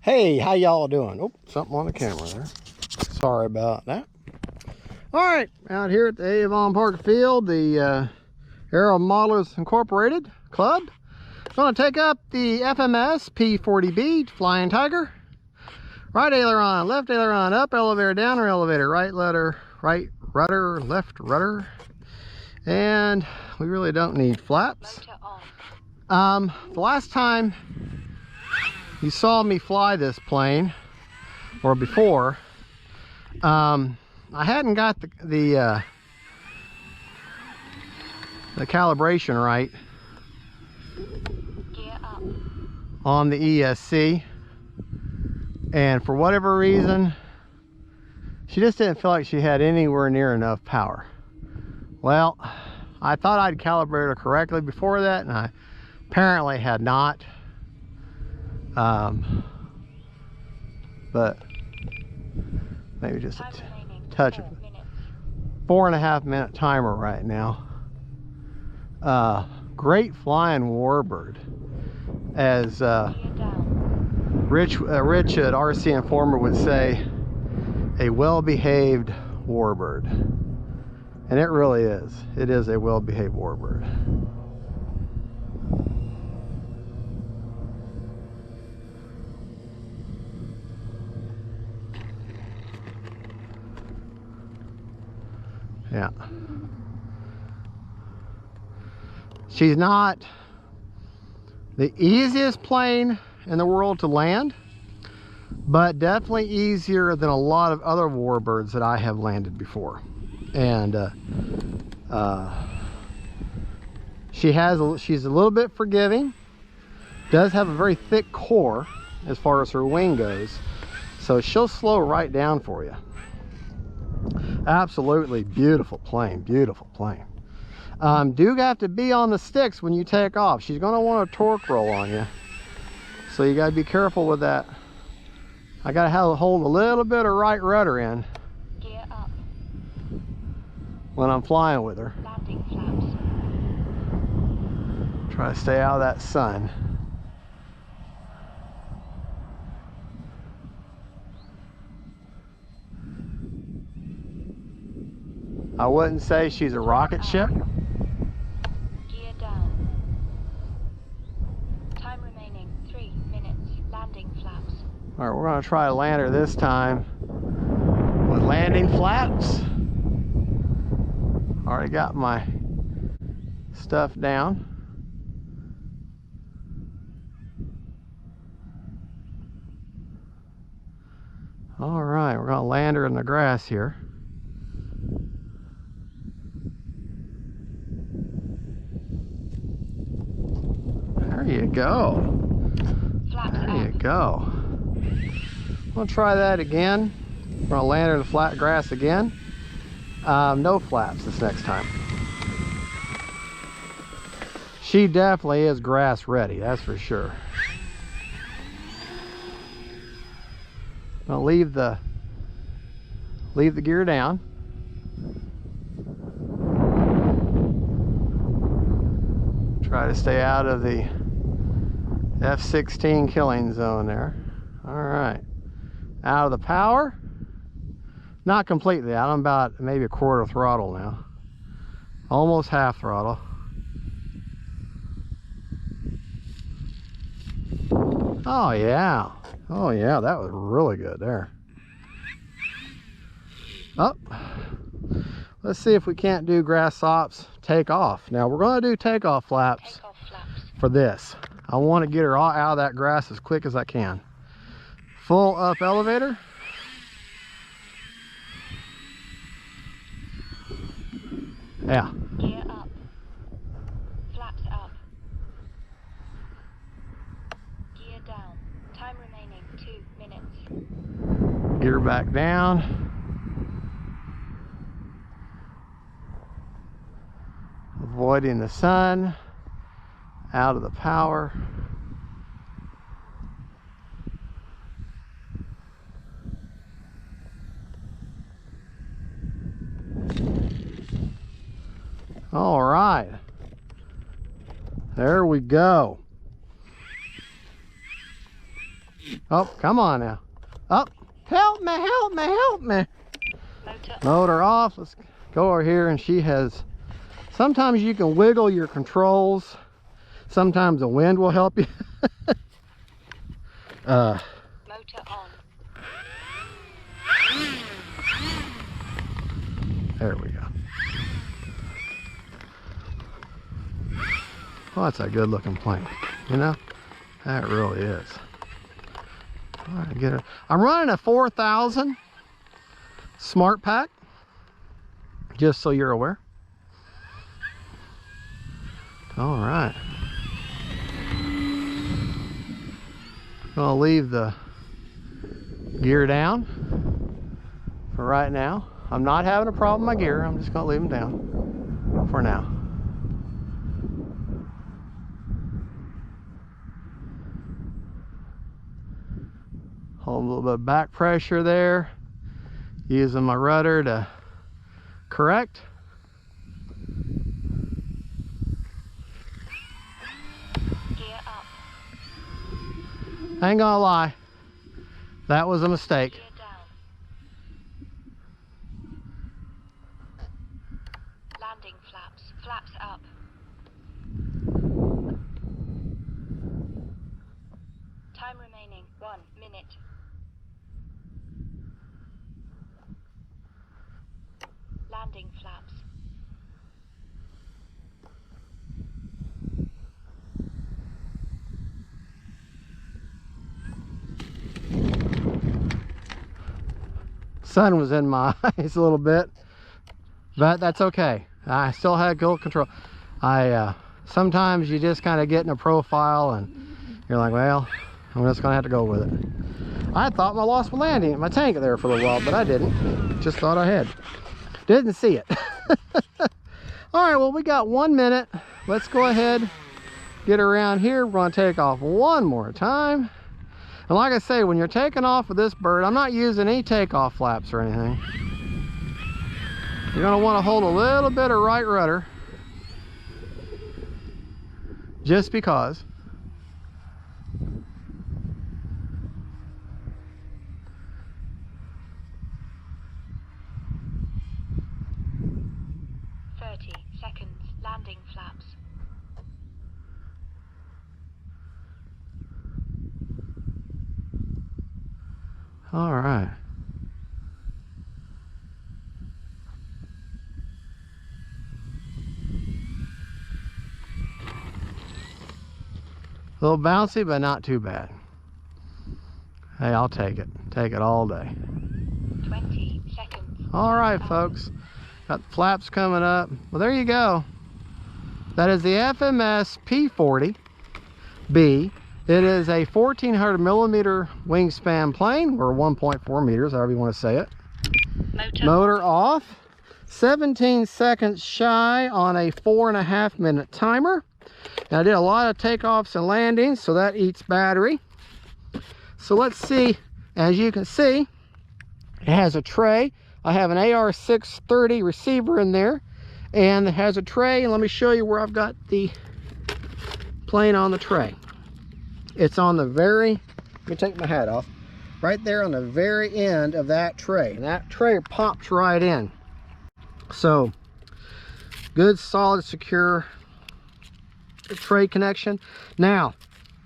Hey, how y'all doing? Oh, something on the camera there. Sorry about that. All right, out here at the Avon Park Field, the Aero Modelers Incorporated Club. Going to take up the FMS P-40B Flying Tiger. Right aileron, left aileron, up elevator, down elevator, right rudder, left rudder. And we really don't need flaps. The last time you saw me fly this plane, or before, I hadn't got the calibration right on the ESC, and for whatever reason she just didn't feel like she had anywhere near enough power. Well, I thought I'd calibrated her correctly before that, and I apparently had not. But maybe just a touch of it. 4.5 minute timer right now. Great flying warbird, as Rich at RC Informer would say, a well-behaved warbird. And it really is. It is a well-behaved warbird. Yeah. She's not the easiest plane in the world to land, but definitely easier than a lot of other warbirds that I have landed before. And she's a little bit forgiving, does have a very thick core as far as her wing goes, so she'll slow right down for you. Absolutely beautiful plane, beautiful plane. Do have to be on the sticks when you take off. She's going to want a torque roll on you, so you got to be careful with that. I got to hold a little bit of right rudder in when I'm flying with her. Try to stay out of that sun. I wouldn't say she's a rocket ship. Gear down. Time remaining 3 minutes. Landing flaps. All right, we're going to try to land her this time with landing flaps. Already got my stuff down. All right, we're going to land her in the grass here. There you go. There you go. We'll try that again. We're going to land her in the flat grass again. No flaps this next time. She definitely is grass ready, that's for sure. I'll leave the gear down. Try to stay out of the F-16 killing zone there. All right, out of the power. Not completely out. I'm about maybe a quarter throttle now. Almost half throttle. Oh yeah. Oh yeah, that was really good there. Oh, let's see if we can't do grass stops takeoff. Now we're going to do takeoff flaps for this. I want to get her all out of that grass as quick as I can. Full up elevator. Yeah. Gear up. Flaps up. Gear down. Time remaining 2 minutes. Gear back down. Avoiding the sun. Out of the power. All right, there we go. Oh, come on now. Up. Help me, help me, help me. Motor off. Let's go over here, and she has, sometimes you can wiggle your controls. Sometimes the wind will help you. Motor on. There we go. Well, that's a good looking plane, you know? That really is. All right, get it. I'm running a 4000 Smart Pack, just so you're aware. All right. Gonna leave the gear down for right now. I'm not having a problem with my gear. I'm just gonna leave them down for now. Hold a little bit of back pressure there, using my rudder to correct. Gear up. I ain't gonna lie, that was a mistake. Gear down. Landing flaps. Flaps up. Time remaining 1 minute. Landing flaps. Sun was in my eyes a little bit, but that's okay. I still had good control. Sometimes you just kind of get in a profile and you're like, well, I'm just gonna have to go with it. I thought I lost my landing at my tank there for a little while, but I didn't. Just thought I had. Didn't see it. All right, well, we got 1 minute. Let's go ahead, get around here. We're gonna take off one more time. And like I say, when you're taking off with this bird, I'm not using any takeoff flaps or anything. You're gonna wanna hold a little bit of right rudder, just because. Landing flaps. All right. A little bouncy, but not too bad. Hey, I'll take it. Take it all day. 20 seconds. All right, folks. Got the flaps coming up. Well, there you go. That is the FMS P-40B. It is a 1400 millimeter wingspan plane, or 1.4 meters, however you want to say it. Motor off. 17 seconds shy on a 4.5 minute timer. Now, I did a lot of takeoffs and landings, so that eats battery. So let's see. As you can see, it has a tray. I have an AR-630 receiver in there, and it has a tray, and let me show you where I've got the plane on the tray. It's on the very, let me take my hat off, right there on the very end of that tray, and that tray pops right in. So good, solid, secure tray connection. Now,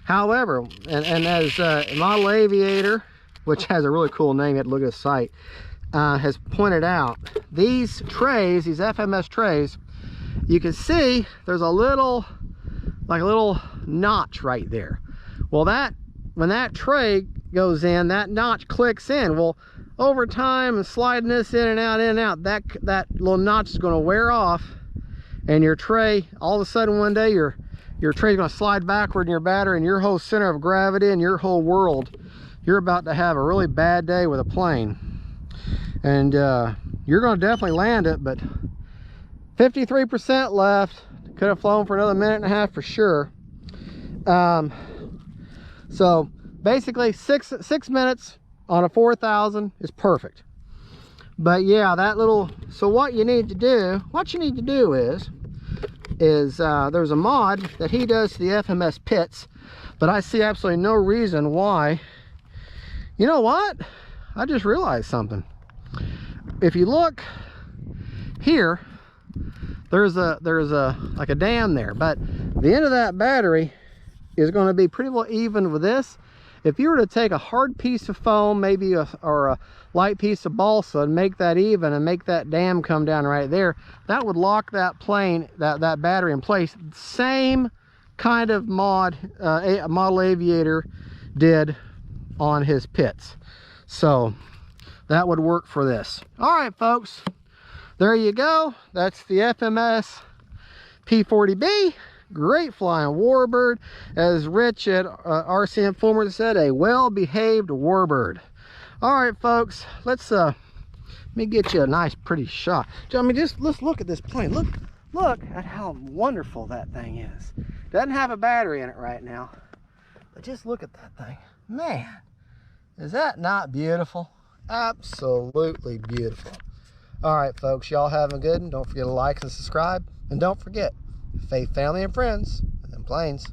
however, and as Model Aviator, which has a really cool name, you have to look at the site, has pointed out, these trays, these FMS trays, you can see there's a little, like a little notch right there. Well, that, when that tray goes in, that notch clicks in. Well, over time and sliding this in and out, that little notch is going to wear off, and your tray, all of a sudden one day, your tray is going to slide backward in your battery, and your whole center of gravity and your whole world, you're about to have a really bad day with a plane. And you're going to definitely land it, but 53% left. Could have flown for another minute and a half for sure. So basically six minutes on a 4000 is perfect. But yeah, that little, so what you need to do is there's a mod that he does to the FMS pits, but I see absolutely no reason why You know what? I just realized something. If you look here, there's like a dam there, but the end of that battery is going to be pretty well even with this. If you were to take a hard piece of foam, maybe or a light piece of balsa, and make that even and make that dam come down right there, that would lock that plane, that battery in place. Same kind of model Aviator did on his pits. So that would work for this. All right, folks, there you go. That's the FMS P-40B. Great flying warbird. As Rich at RC Informer said, a well-behaved warbird. All right, folks, let me get you a nice pretty shot. I mean, just let's look at this plane. Look at how wonderful that thing is. Doesn't have a battery in it right now, but just look at that thing. Man, is that not beautiful? Absolutely beautiful. All right, folks, y'all have a good one. Don't forget to like and subscribe, and don't forget, faith, family, and friends, and planes.